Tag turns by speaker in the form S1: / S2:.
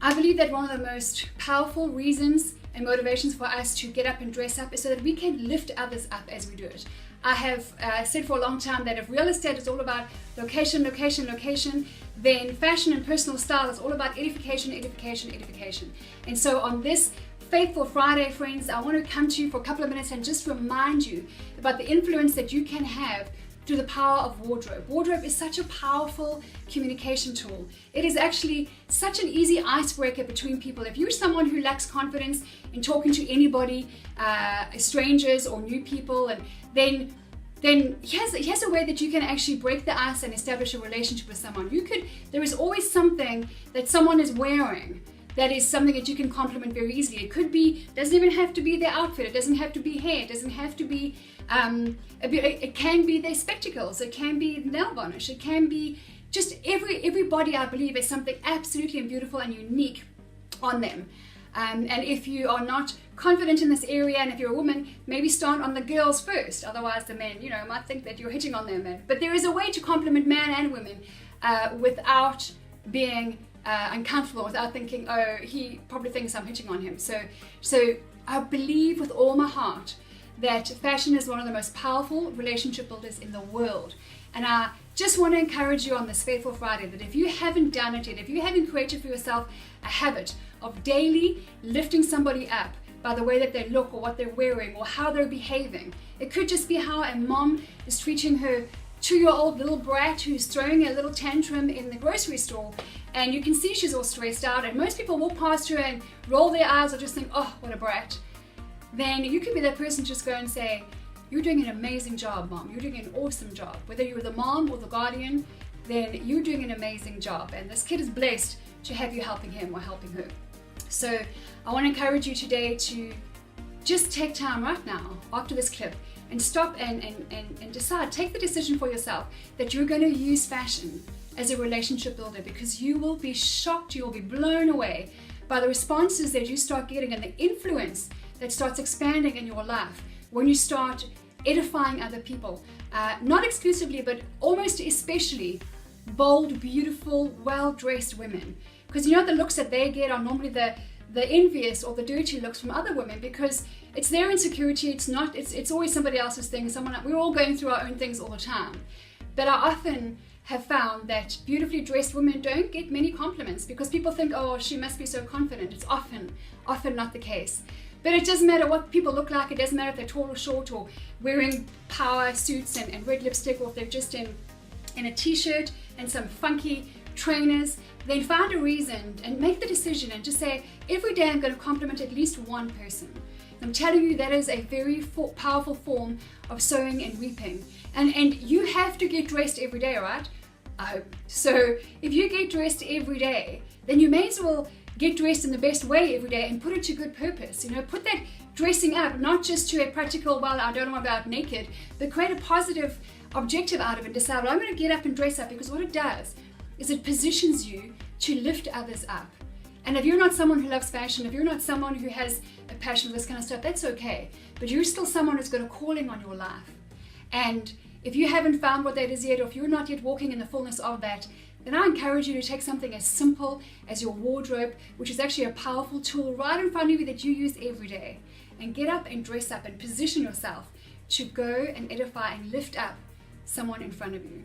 S1: I believe that one of the most powerful reasons and motivations for us to get up and dress up is so that we can lift others up as we do it. I have said for a long time that if real estate is all about location, location, location, then fashion and personal style is all about edification, edification, edification. And so on this Faithful Friday, friends, I want to come to you for a couple of minutes and just remind you about the influence that you can have through the power of wardrobe. Wardrobe is such a powerful communication tool. It is actually such an easy icebreaker between people. If you're someone who lacks confidence in talking to anybody, strangers or new people, and then here's a way that you can actually break the ice and establish a relationship with someone. There is always something that someone is wearing that is something that you can compliment very easily. It could be, doesn't even have to be their outfit, it doesn't have to be hair, it doesn't have to be, it can be their spectacles, it can be nail varnish, it can be just everybody, I believe, has something absolutely beautiful and unique on them. And if you are not confident in this area, and if you're a woman, maybe start on the girls first. Otherwise the men, might think that you're hitting on them. But there is a way to compliment men and women without being uncomfortable, without thinking, oh, he probably thinks I'm hitting on him. So I believe with all my heart that fashion is one of the most powerful relationship builders in the world. And I just want to encourage you on this Faithful Friday that if you haven't done it yet, if you haven't created for yourself a habit of daily lifting somebody up by the way that they look or what they're wearing or how they're behaving. It could just be how a mom is treating her 2-year-old little brat who's throwing a little tantrum in the grocery store, and you can see she's all stressed out, and most people walk past her and roll their eyes or just think, oh, what a brat. Then you could be that person, just go and say, you're doing an amazing job, mom. You're doing an awesome job. Whether you're the mom or the guardian, then you're doing an amazing job, and this kid is blessed to have you helping him or helping her. So I want to encourage you today to just take time right now after this clip and stop and decide, take the decision for yourself that you're going to use fashion as a relationship builder, because you will be shocked, you will be blown away by the responses that you start getting and the influence that starts expanding in your life when you start edifying other people. Not exclusively, but almost especially bold, beautiful, well-dressed women. Because the looks that they get are normally the envious or the dirty looks from other women, because it's their insecurity, it's always somebody else's thing. We're all going through our own things all the time. But I often have found that beautifully dressed women don't get many compliments because people think, oh, she must be so confident. It's often not the case. But it doesn't matter what people look like. It doesn't matter if they're tall or short or wearing power suits and red lipstick, or if they're just in a t-shirt and some funky trainers. Then find a reason and make the decision and just say, every day I'm going to compliment at least one person. I'm telling you, that is a very powerful form of sowing and reaping. And you have to get dressed every day, right? I hope. So if you get dressed every day, then you may as well get dressed in the best way every day and put it to good purpose. Put that dressing up not just to a practical, well, I don't know about naked, but create a positive objective out of it and decide, well, I'm going to get up and dress up, because what it does is it positions you to lift others up. And if you're not someone who loves fashion, if you're not someone who has a passion for this kind of stuff, that's okay. But you're still someone who's got a calling on your life. And if you haven't found what that is yet, or if you're not yet walking in the fullness of that, then I encourage you to take something as simple as your wardrobe, which is actually a powerful tool right in front of you that you use every day, and get up and dress up and position yourself to go and edify and lift up someone in front of you.